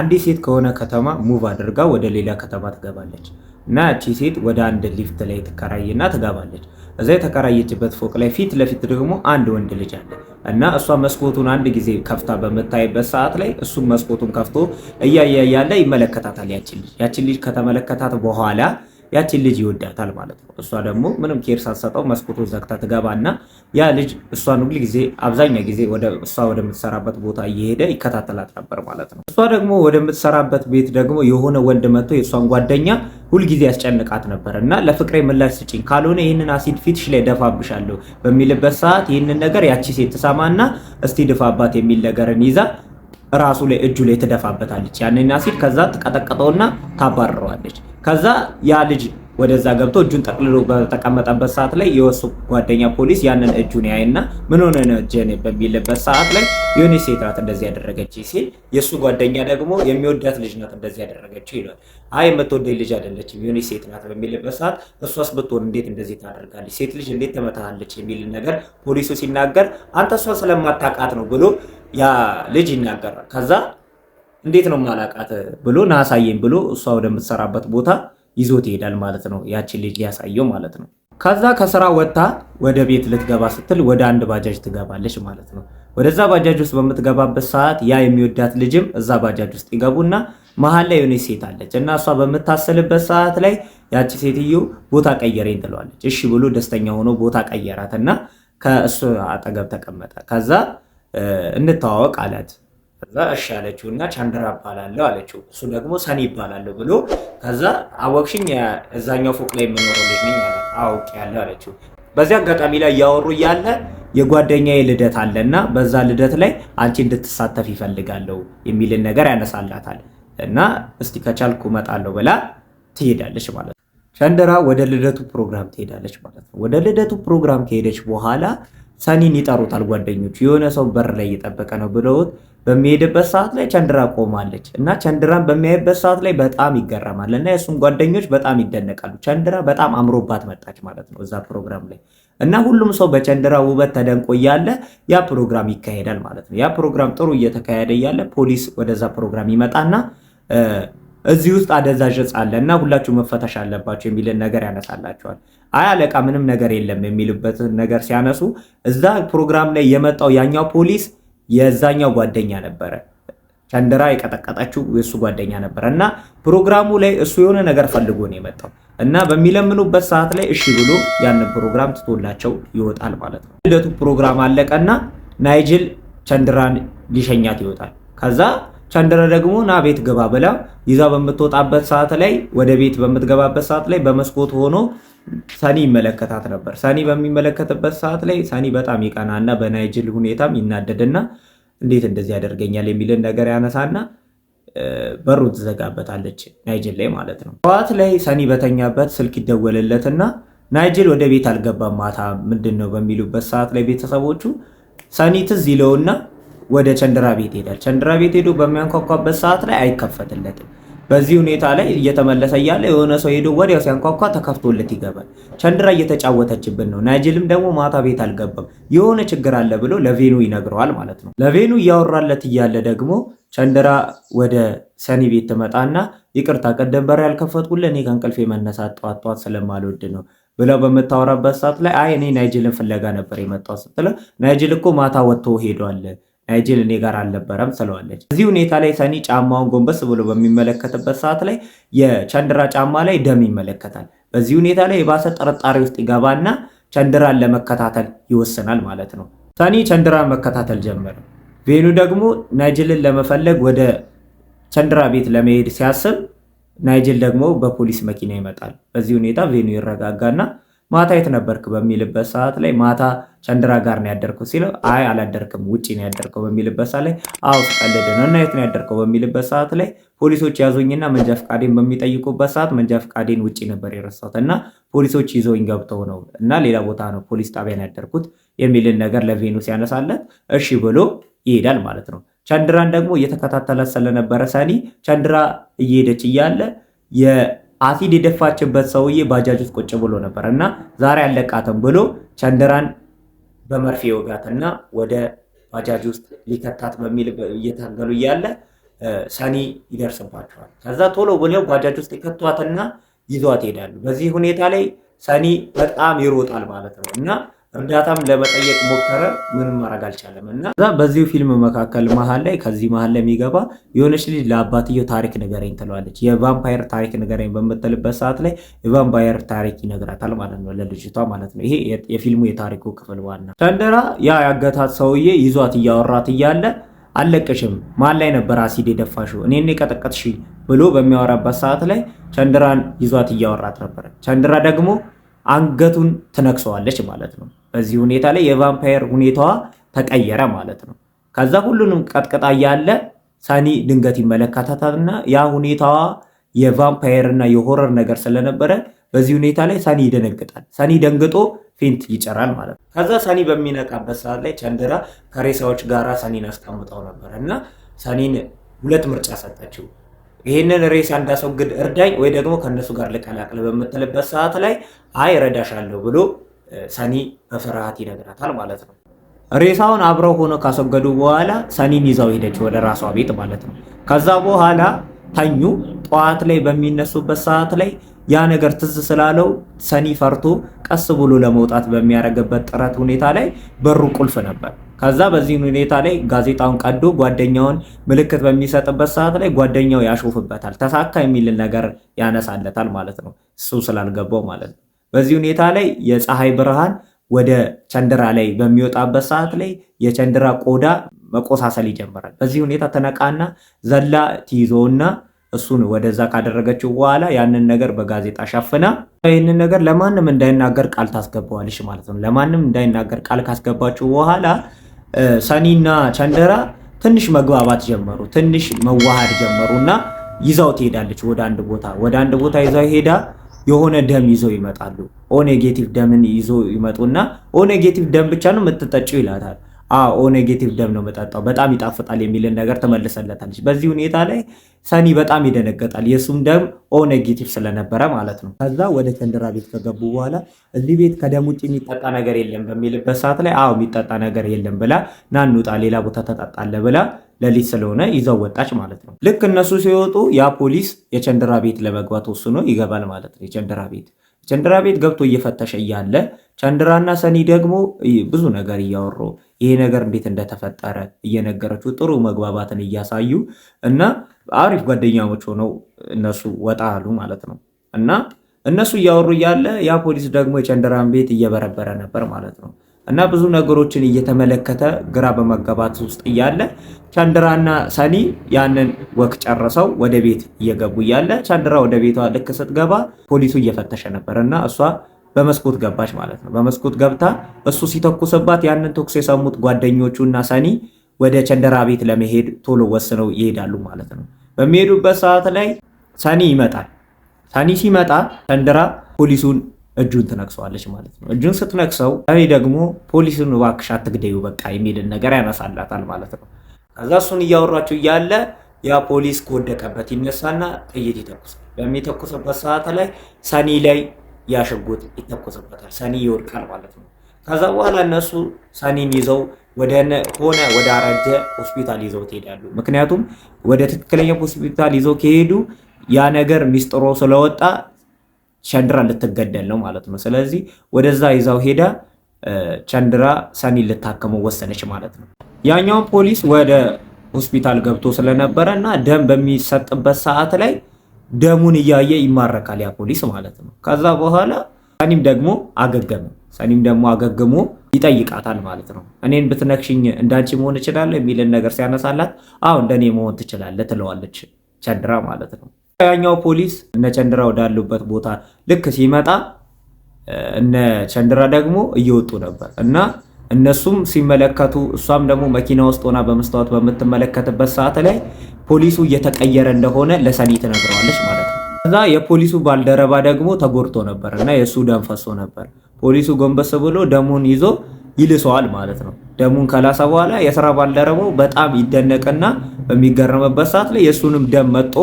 አንዲት ሴት ከሆነ ከተማ ሙቭ አድርጋ ወደ ሌላ ከተማ ትገባለች እና እቺ ሴት ወደ አንድ ሊፍት ላይ ትከራይና ትገባለች። እዛ የተከራየችበት ፎቅ ላይ ፊት ለፊት ደግሞ አንድ ወንድ ልጅ አለ እና እሷ መስኮቱን አንድ ጊዜ ከፍታ በምታይበት ሰዓት ላይ እሱም መስኮቱን ከፍቶ እያየ ያለ ይመለከታታል። ያችን ልጅ ከተመለከታት በኋላ ያችን ልጅ ይወዳታል ማለት ነው። እሷ ደግሞ ምንም ኬር ሳትሰጠው መስኮቱን ዘግታ ትገባና ያ ልጅ እሷን ሁሉ ጊዜ አብዛኛው ጊዜ እሷ ወደምትሰራበት ቦታ እየሄደ ይከታተላት ነበር ማለት ነው። እሷ ደግሞ ወደምትሰራበት ቤት ደግሞ የሆነ ወንድ መጥቶ የእሷን ጓደኛ ሁልጊዜ ያስጨንቃት ነበር እና ለፍቅሬ ምላሽ ስጪኝ፣ ካልሆነ ይህንን አሲድ ፊትሽ ላይ ደፋብሻለሁ በሚልበት ሰዓት ይህንን ነገር ያቺ ሴት ትሰማና እስቲ ድፋባት የሚል ነገርን ይዛ ራሱ ላይ እጁ ላይ ትደፋበታለች ያንን አሲድ። ከዛ ትቀጠቀጠውና ታባርረዋለች። ከዛ ያ ልጅ ወደዛ ገብቶ እጁን ጠቅልሎ በተቀመጠበት ሰዓት ላይ የወሱ ጓደኛ ፖሊስ ያንን እጁን ያይና ምን ሆነ ነው ጀኔ በሚልበት ሰዓት ላይ የሆነ ሴት ናት እንደዚህ ያደረገች ሲል የሱ ጓደኛ ደግሞ የሚወዳት ልጅ ናት እንደዚህ ያደረገችው ይላል። አይ የምትወደኝ ልጅ አይደለችም የሆነ ሴት ናት በሚልበት ሰዓት እሷስ ብትሆን እንዴት እንደዚህ ታደርጋለች? ሴት ልጅ እንዴት ተመታሃለች? የሚል ነገር ፖሊሱ ሲናገር አንተ እሷን ስለማታውቃት ነው ብሎ ያ ልጅ ይናገራል። ከዛ እንዴት ነው ማላውቃት ብሎ ናሳየኝ ብሎ እሷ ወደምትሰራበት ቦታ ይዞት ይሄዳል ማለት ነው። ያቺን ልጅ ሊያሳየው ማለት ነው። ከዛ ከስራ ወጥታ ወደ ቤት ልትገባ ስትል ወደ አንድ ባጃጅ ትገባለች ማለት ነው። ወደዛ ባጃጅ ውስጥ በምትገባበት ሰዓት ያ የሚወዳት ልጅም እዛ ባጃጅ ውስጥ ይገቡና መሀል ላይ የሆነች ሴት አለች እና እሷ በምታሰልበት ሰዓት ላይ ያቺ ሴትዮ ቦታ ቀየረኝ ትለዋለች። እሺ ብሎ ደስተኛ ሆኖ ቦታ ቀየራትና ከእሱ አጠገብ ተቀመጠ። ከዛ እንተዋወቅ አላት። ከዛ እሺ አለችው እና ቻንድራ እባላለሁ አለችው። እሱ ደግሞ ሰኒ እባላለሁ ብሎ ከዛ አወቅሽኝ እዛኛው ፎቅ ላይ የምኖረው ልጅ ነኝ አለ። አውቄያለሁ አለችው። በዚህ አጋጣሚ ላይ እያወሩ እያለ የጓደኛዬ ልደት አለና በዛ ልደት ላይ አንቺ እንድትሳተፍ ይፈልጋለሁ የሚልን ነገር ያነሳላታል እና እስቲ ከቻልኩ እመጣለሁ ብላ ትሄዳለች ማለት ነው። ቻንድራ ወደ ልደቱ ፕሮግራም ትሄዳለች ማለት ነው። ወደ ልደቱ ፕሮግራም ከሄደች በኋላ ሰኒን ይጠሩታል ጓደኞቹ። የሆነ ሰው በር ላይ እየጠበቀ ነው ብለውት በሚሄድበት ሰዓት ላይ ቻንድራ ቆማለች እና ቻንድራን በሚያይበት ሰዓት ላይ በጣም ይገረማል እና የሱም ጓደኞች በጣም ይደነቃሉ። ቻንድራ በጣም አምሮባት መጣች ማለት ነው እዛ ፕሮግራም ላይ እና ሁሉም ሰው በቻንድራ ውበት ተደንቆ እያለ ያ ፕሮግራም ይካሄዳል ማለት ነው። ያ ፕሮግራም ጥሩ እየተካሄደ እያለ ፖሊስ ወደዛ ፕሮግራም ይመጣና እዚህ ውስጥ አደንዛዥ ዕፅ አለ እና ሁላችሁ መፈተሽ አለባችሁ የሚልን ነገር ያነሳላቸዋል። አይ አለቃ ምንም ነገር የለም የሚሉበት ነገር ሲያነሱ እዛ ፕሮግራም ላይ የመጣው ያኛው ፖሊስ የዛኛው ጓደኛ ነበረ። ቻንድራ የቀጠቀጠችው የሱ ጓደኛ ነበረ እና ፕሮግራሙ ላይ እሱ የሆነ ነገር ፈልጎ ነው የመጣው እና በሚለምኑበት ሰዓት ላይ እሺ ብሎ ያንን ፕሮግራም ትቶላቸው ይወጣል ማለት ነው። ልደቱ ፕሮግራም አለቀና ናይጅል ቻንድራን ሊሸኛት ይወጣል። ከዛ ቻንድራ ደግሞ ና ቤት ገባ ብላ ይዛ በምትወጣበት ሰዓት ላይ ወደ ቤት በምትገባበት ሰዓት ላይ በመስኮት ሆኖ ሰኒ ይመለከታት ነበር። ሰኒ በሚመለከትበት ሰዓት ላይ ሰኒ በጣም ይቀናና በናይጅል ሁኔታም ይናደድና እንዴት እንደዚህ ያደርገኛል የሚልን ነገር ያነሳና በሩን ትዘጋበታለች ናይጅል ላይ ማለት ነው። ጠዋት ላይ ሰኒ በተኛበት ስልክ ይደወልለትና ናይጅል ወደ ቤት አልገባም ማታ ምንድነው በሚሉበት ሰዓት ላይ ቤተሰቦቹ ሰኒ ትዝ ይለውና ወደ ቻንድራ ቤት ሄዳል። ቻንድራ ቤት ሄዶ በሚያንኳኳበት ሰዓት ላይ አይከፈትለትም። በዚህ ሁኔታ ላይ እየተመለሰ እያለ የሆነ ሰው ሄዶ ወዲያው ሲያንኳኳ ተከፍቶለት ይገባል። ቻንድራ እየተጫወተችብን ነው። ናይጅልም ደግሞ ማታ ቤት አልገባም የሆነ ችግር አለ ብሎ ለቬኑ ይነግረዋል ማለት ነው። ለቬኑ እያወራለት እያለ ደግሞ ቻንድራ ወደ ሰኒ ቤት ትመጣና ይቅርታ ቀደም በር ያልከፈትኩልህ እኔ ከእንቅልፌ መነሳት ጠዋት ጠዋት ስለማልወድ ነው ብለው በምታወራበት ሰዓት ላይ አይ እኔ ናይጅልን ፍለጋ ነበር የመጣው ስትለው ናይጅል እኮ ማታ ወጥቶ ሄዷል ናይጅል እኔ ጋር አልነበረም ስለዋለች። እዚህ ሁኔታ ላይ ሰኒ ጫማውን ጎንበስ ብሎ በሚመለከትበት ሰዓት ላይ የቻንድራ ጫማ ላይ ደም ይመለከታል። በዚህ ሁኔታ ላይ የባሰ ጥርጣሬ ውስጥ ይገባና ቻንድራን ለመከታተል ይወስናል ማለት ነው። ሰኒ ቻንድራን መከታተል ጀመረ። ቬኑ ደግሞ ናይጅልን ለመፈለግ ወደ ቻንድራ ቤት ለመሄድ ሲያስብ ናይጅል ደግሞ በፖሊስ መኪና ይመጣል። በዚህ ሁኔታ ቬኑ ይረጋጋና ማታ የት ነበርክ በሚልበት ሰዓት ላይ ማታ ቻንድራ ጋር ነው ያደርኩት ሲለው አይ አላደርክም ውጪ ነው ያደርከው በሚልበት ሰዓት ላይ አው ቀለደ ነው እና የት ነው ያደርከው በሚልበት ሰዓት ላይ ፖሊሶች ያዙኝና መንጃ ፈቃዴን በሚጠይቁበት ሰዓት መንጃ ፈቃዴን ውጪ ነበር የረሳሁት እና ፖሊሶች ይዘውኝ ገብተው ነው እና ሌላ ቦታ ነው ፖሊስ ጣቢያ ነው ያደርኩት የሚልን ነገር ለቬኑ ሲያነሳለት እሺ ብሎ ይሄዳል ማለት ነው። ቻንድራን ደግሞ እየተከታተላት ስለነበረ ሰኒ ቻንድራ እየሄደች እያለ አሲድ የደፋችበት ሰውዬ ባጃጅ ውስጥ ቁጭ ብሎ ነበር እና ዛሬ አለቃተም ብሎ ቻንድራን በመርፌ ወጋትና ወደ ባጃጅ ውስጥ ሊከታት በሚል እየታገሉ እያለ ሰኒ ይደርስባቸዋል። ከዛ ቶሎ ብለው ባጃጅ ውስጥ ይከቷትና ይዟት ይሄዳሉ። በዚህ ሁኔታ ላይ ሰኒ በጣም ይሮጣል ማለት ነው እና እርዳታም ለመጠየቅ ሞከረ፣ ምንም ማድረግ አልቻለም። እና በዚሁ ፊልም መካከል ከዚህ መሀል ላይ የሚገባ የሆነች ልጅ ለአባትየው ታሪክ ንገረኝ ትለዋለች። የቫምፓየር ታሪክ ንገረኝ በምትልበት ሰዓት ላይ የቫምፓየር ታሪክ ይነግራታል ማለት ነው ለልጅቷ ማለት ነው። ይሄ የፊልሙ የታሪኩ ክፍል ዋና። ቸንደራ ያገታት ሰውዬ ይዟት እያወራት እያለ አለቅሽም ማን ላይ ነበር አሲድ የደፋሽው እኔን የቀጠቀጥሽ ብሎ በሚያወራበት ሰዓት ላይ ቸንደራን ይዟት እያወራት ነበር። ቸንደራ ደግሞ አንገቱን ትነክሰዋለች ማለት ነው። በዚህ ሁኔታ ላይ የቫምፓየር ሁኔታዋ ተቀየረ ማለት ነው። ከዛ ሁሉንም ቀጥቅጣ ያለ ሰኒ ድንገት ይመለከታታልና ያ ሁኔታዋ የቫምፓየር እና የሆረር ነገር ስለነበረ በዚህ ሁኔታ ላይ ሰኒ ይደነግጣል። ሰኒ ደንግጦ ፌንት ይጨራል ማለት ነው። ከዛ ሰኒ በሚነቃበት ሰዓት ላይ ቸንደራ ከሬሳዎች ጋራ ሰኒን አስቀምጠው ነበር እና ሰኒን ሁለት ምርጫ ሰጠችው። ይህንን ሬሳ እንዳስወግድ እርዳኝ ወይ ደግሞ ከነሱ ጋር ልቀላቅል በምትልበት ሰዓት ላይ አይ እረዳሻለሁ ብሎ ሰኒ በፍርሃት ይነግራታል ማለት ነው። ሬሳውን አብረው ሆኖ ካስወገዱ በኋላ ሰኒን ይዛው ሄደች ወደ ራሷ ቤት ማለት ነው። ከዛ በኋላ ተኙ። ጠዋት ላይ በሚነሱበት ሰዓት ላይ ያ ነገር ትዝ ስላለው ሰኒ ፈርቶ ቀስ ብሎ ለመውጣት በሚያደርግበት ጥረት ሁኔታ ላይ በሩ ቁልፍ ነበር። ከዛ በዚህ ሁኔታ ላይ ጋዜጣውን ቀዶ ጓደኛውን ምልክት በሚሰጥበት ሰዓት ላይ ጓደኛው ያሾፍበታል። ተሳካ የሚል ነገር ያነሳለታል ማለት ነው፣ እሱ ስላልገባው ማለት ነው። በዚህ ሁኔታ ላይ የፀሐይ ብርሃን ወደ ቸንደራ ላይ በሚወጣበት ሰዓት ላይ የቸንደራ ቆዳ መቆሳሰል ይጀምራል። በዚህ ሁኔታ ተነቃና ዘላ ትይዞና እሱን ወደዛ ካደረገችው በኋላ ያንን ነገር በጋዜጣ ሸፍና ይህንን ነገር ለማንም እንዳይናገር ቃል ታስገባዋለች ማለት ነው። ለማንም እንዳይናገር ቃል ካስገባችው በኋላ ሰኒና ቸንደራ ትንሽ መግባባት ጀመሩ፣ ትንሽ መዋሃድ ጀመሩና ይዛው ትሄዳለች ወደ አንድ ቦታ ይዛው ሄዳ የሆነ ደም ይዘው ይመጣሉ። ኦ ኔጌቲቭ ደምን ይዘው ይመጡና ኦ ኔጌቲቭ ደም ብቻ ነው የምትጠጪው ይላታል። ኦ ኔጌቲቭ ደም ነው መጣጣው በጣም ይጣፍጣል የሚልን ነገር ተመልሰለታለች። በዚህ ሁኔታ ላይ ሰኒ በጣም ይደነገጣል፣ የሱም ደም ኦ ኔጌቲቭ ስለነበረ ማለት ነው። ከዛ ወደ ቸንደራ ቤት ከገቡ በኋላ እዚህ ቤት ከደም ውጭ የሚጠጣ ነገር የለም በሚልበት ሰዓት ላይ የሚጠጣ ነገር የለም ብላ ና እንውጣ ሌላ ቦታ ተጠጣለ ብላ ለሊት ስለሆነ ይዘው ወጣች ማለት ነው። ልክ እነሱ ሲወጡ ያ ፖሊስ የቸንደራ ቤት ለመግባት ወስኖ ይገባል ማለት ነው። የቸንደራ ቤት ገብቶ እየፈተሸ እያለ ቸንደራና ሰኒ ደግሞ ብዙ ነገር እያወሩ ይሄ ነገር እንዴት እንደተፈጠረ እየነገረችው ጥሩ መግባባትን እያሳዩ እና አሪፍ ጓደኛሞች ሆነው እነሱ ወጣ አሉ ማለት ነው። እና እነሱ እያወሩ እያለ ያ ፖሊስ ደግሞ የቸንደራን ቤት እየበረበረ ነበር ማለት ነው። እና ብዙ ነገሮችን እየተመለከተ ግራ በመጋባት ውስጥ እያለ ቸንደራና ሰኒ ያንን ወክ ጨርሰው ወደ ቤት እየገቡ እያለ ቸንደራ ወደ ቤቷ ልክ ስትገባ ፖሊሱ እየፈተሸ ነበር እና እሷ በመስኮት ገባች ማለት ነው። በመስኮት ገብታ እሱ ሲተኩስባት ያንን ተኩስ የሰሙት ጓደኞቹና ሰኒ ወደ ቸንደራ ቤት ለመሄድ ቶሎ ወስነው ይሄዳሉ ማለት ነው። በሚሄዱበት ሰዓት ላይ ሰኒ ይመጣል። ሰኒ ሲመጣ ቸንደራ ፖሊሱን እጁን ትነክሰዋለች ማለት ነው። እጁን ስትነክሰው ሰኒ ደግሞ ፖሊሱን እባክሽ አትግደዩ በቃ የሚልን ነገር ያነሳላታል ማለት ነው። ከዛ እሱን እያወራቸው እያለ ያ ፖሊስ ከወደቀበት ይነሳና ጥይት ይተኩሳል። በሚተኩስበት ሰዓት ላይ ሰኒ ላይ ያሽጉጥ ይተኮስበታል። ሰኒ ይወድቃል ማለት ነው። ከዛ በኋላ እነሱ ሰኒን ይዘው ወደ አረጀ ሆስፒታል ይዘው ይሄዳሉ። ምክንያቱም ወደ ትክክለኛ ሆስፒታል ይዘው ከሄዱ ያ ነገር ሚስጥሮ ስለወጣ ቸንደራ ልትገደል ነው ማለት ነው። ስለዚህ ወደዛ ይዘው ሄዳ ቸንደራ ሰኒን ልታከመው ወሰነች ማለት ነው። ያኛው ፖሊስ ወደ ሆስፒታል ገብቶ ስለነበረ እና ደም በሚሰጥበት ሰዓት ላይ ደሙን እያየ ይማረካል ያ ፖሊስ ማለት ነው። ከዛ በኋላ ሰኒም ደግሞ አገግሞ ይጠይቃታል ማለት ነው። እኔን ብትነክሽኝ እንዳንቺ መሆን እችላለሁ የሚልን ነገር ሲያነሳላት እንደኔ መሆን ትችላለህ ትለዋለች ቸንደራ ማለት ነው። ያኛው ፖሊስ እነ ቸንደራ ወዳሉበት ቦታ ልክ ሲመጣ እነ ቸንደራ ደግሞ እየወጡ ነበር እና እነሱም ሲመለከቱ እሷም ደግሞ መኪና ውስጥ ሆና በመስታወት በምትመለከትበት ሰዓት ላይ ፖሊሱ እየተቀየረ እንደሆነ ለሰኒ ትነግረዋለች ማለት ነው። ከዛ የፖሊሱ ባልደረባ ደግሞ ተጎድቶ ነበር እና የሱ ደም ፈሶ ነበር። ፖሊሱ ጎንበስ ብሎ ደሙን ይዞ ይልሰዋል ማለት ነው። ደሙን ከላሰ በኋላ የሥራ ባልደረባው በጣም ይደነቅና በሚገረምበት ሰዓት ላይ የሱንም ደም መጦ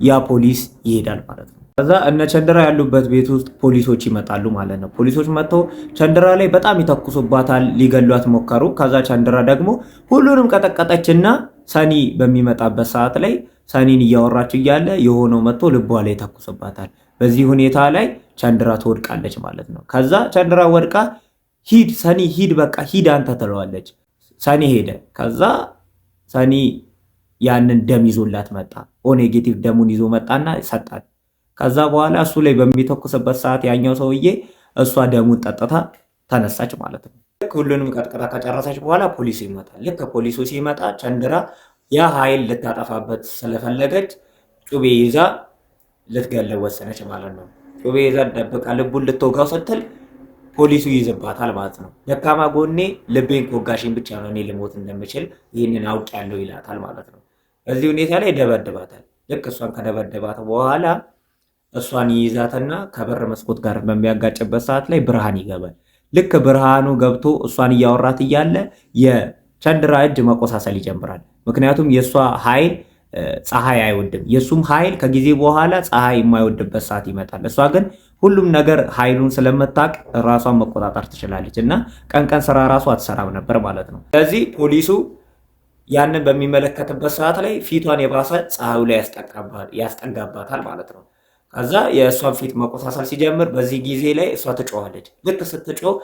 ያ ፖሊስ ይሄዳል ማለት ነው። ከዛ እነ ቸንደራ ያሉበት ቤት ውስጥ ፖሊሶች ይመጣሉ ማለት ነው። ፖሊሶች መጥተው ቸንደራ ላይ በጣም ይተኩሱባታል፣ ሊገሏት ሞከሩ። ከዛ ቸንደራ ደግሞ ሁሉንም ቀጠቀጠችና ሰኒ በሚመጣበት ሰዓት ላይ ሰኒን እያወራች እያለ የሆነው መጥቶ ልቧ ላይ ተኩስባታል። በዚህ ሁኔታ ላይ ቸንድራ ትወድቃለች ማለት ነው። ከዛ ቸንድራ ወድቃ ሂድ ሰኒ ሂድ፣ በቃ ሂድ አንተ ትለዋለች። ሰኒ ሄደ። ከዛ ሰኒ ያንን ደም ይዞላት መጣ። ኦ ኔጌቲቭ ደሙን ይዞ መጣና ሰጣት። ከዛ በኋላ እሱ ላይ በሚተኩስበት ሰዓት ያኛው ሰውዬ እሷ ደሙን ጠጥታ ተነሳች ማለት ነው። ልክ ሁሉንም ቀጥቅጣ ከጨረሰች በኋላ ፖሊሱ ይመጣል። ልክ ፖሊሱ ሲመጣ ቸንድራ ያ ኃይል ልታጠፋበት ስለፈለገች ጩቤ ይዛ ልትገለው ወሰነች ማለት ነው። ጩቤ ይዛ ደብቃ ልቡን ልትወጋው ስትል ፖሊሱ ይይዝባታል ማለት ነው። ደካማ ጎኔ ልቤን ከወጋሽኝ ብቻ ነው እኔ ልሞት እንደምችል ይህንን አውቄያለሁ ይላታል ማለት ነው። በዚህ ሁኔታ ላይ ደበድባታል። ልክ እሷን ከደበደባት በኋላ እሷን ይይዛትና ከበር መስኮት ጋር በሚያጋጭበት ሰዓት ላይ ብርሃን ይገባል። ልክ ብርሃኑ ገብቶ እሷን እያወራት እያለ የቸንድራ እጅ መቆሳሰል ይጀምራል። ምክንያቱም የእሷ ኃይል ፀሐይ አይወድም። የእሱም ኃይል ከጊዜ በኋላ ፀሐይ የማይወድበት ሰዓት ይመጣል። እሷ ግን ሁሉም ነገር ኃይሉን ስለምታውቅ ራሷን መቆጣጠር ትችላለች እና ቀን ቀን ስራ ራሱ አትሰራም ነበር ማለት ነው። ስለዚህ ፖሊሱ ያንን በሚመለከትበት ሰዓት ላይ ፊቷን የባሰ ፀሐዩ ላይ ያስጠጋባታል ማለት ነው። ከዛ የእሷን ፊት መቆሳሰል ሲጀምር በዚህ ጊዜ ላይ እሷ ትጮኻለች። ልክ ስትጮህ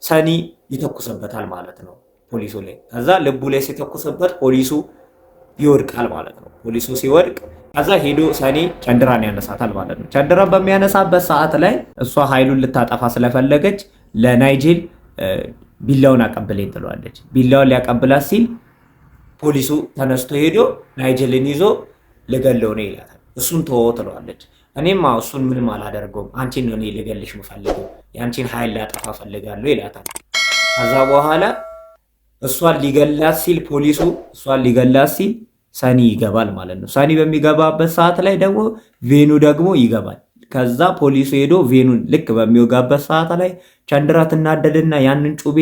ሰኒ ይተኩስበታል ማለት ነው ፖሊሱ ላይ። ከዛ ልቡ ላይ ሲተኩስበት ፖሊሱ ይወድቃል ማለት ነው። ፖሊሱ ሲወድቅ ከዛ ሄዶ ሰኒ ቸንድራን ያነሳታል ማለት ነው። ቸንድራን በሚያነሳበት ሰዓት ላይ እሷ ኃይሉን ልታጠፋ ስለፈለገች ለናይጄል ቢላውን አቀብለኝ ትለዋለች። ቢላውን ሊያቀብላት ሲል ፖሊሱ ተነስቶ ሄዶ ናይጄልን ይዞ ልገለው ነው ይላታል። እሱን ተወው ትለዋለች። እኔማ እሱን ምንም አላደርገውም፣ አንቺን ነው እኔ ልገልሽ የምፈልገው፣ የአንቺን ኃይል ላጠፋ ፈልጋለሁ ይላታል። ከዛ በኋላ እሷን ሊገላት ሲል ፖሊሱ እሷን ሊገላት ሲል ሰኒ ይገባል ማለት ነው። ሰኒ በሚገባበት ሰዓት ላይ ደግሞ ቬኑ ደግሞ ይገባል። ከዛ ፖሊሱ ሄዶ ቬኑን ልክ በሚወጋበት ሰዓት ላይ ቸንድራ ትናደድና ያንን ጩቤ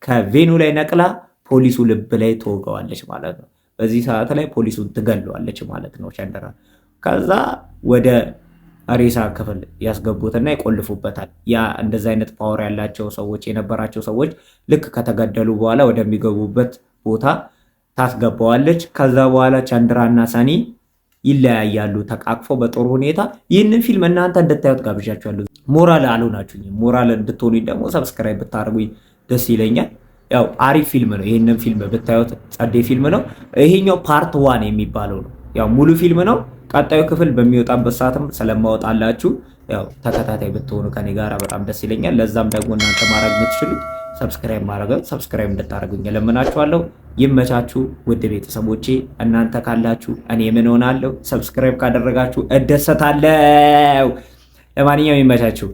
ከቬኑ ላይ ነቅላ ፖሊሱ ልብ ላይ ትወጋዋለች ማለት ነው። በዚህ ሰዓት ላይ ፖሊሱን ትገለዋለች ማለት ነው ቸንድራ። ከዛ ወደ ሬሳ ክፍል ያስገቡትና ይቆልፉበታል። ያ እንደዛ አይነት ፓወር ያላቸው ሰዎች የነበራቸው ሰዎች ልክ ከተገደሉ በኋላ ወደሚገቡበት ቦታ ታስገባዋለች። ከዛ በኋላ ቸንድራና ሰኒ ይለያያሉ ተቃቅፈው በጥሩ ሁኔታ። ይህንን ፊልም እናንተ እንድታዩት ጋብዣችኋለሁ። ሞራል አልሆናችሁኝም። ሞራል እንድትሆኑኝ ደግሞ ሰብስክራይብ ብታደርጉኝ ደስ ይለኛል። ያው አሪፍ ፊልም ነው። ይህንን ፊልም ብታዩት ጸዴ ፊልም ነው። ይሄኛው ፓርት 1 የሚባለው ነው። ያው ሙሉ ፊልም ነው። ቀጣዩ ክፍል በሚወጣበት ሰዓትም ስለማወጣላችሁ ያው ተከታታይ ብትሆኑ ከኔ ጋር በጣም ደስ ይለኛል። ለዛም ደግሞ እናንተ ማድረግ የምትችሉት ሰብስክራይብ እንድታደርጉኝ ለምናችኋለሁ። ይመቻችሁ ውድ ቤተሰቦቼ። እናንተ ካላችሁ እኔ ምን ሆናለሁ? ሰብስክራይብ ካደረጋችሁ እደሰታለሁ። ለማንኛውም ይመቻችሁ።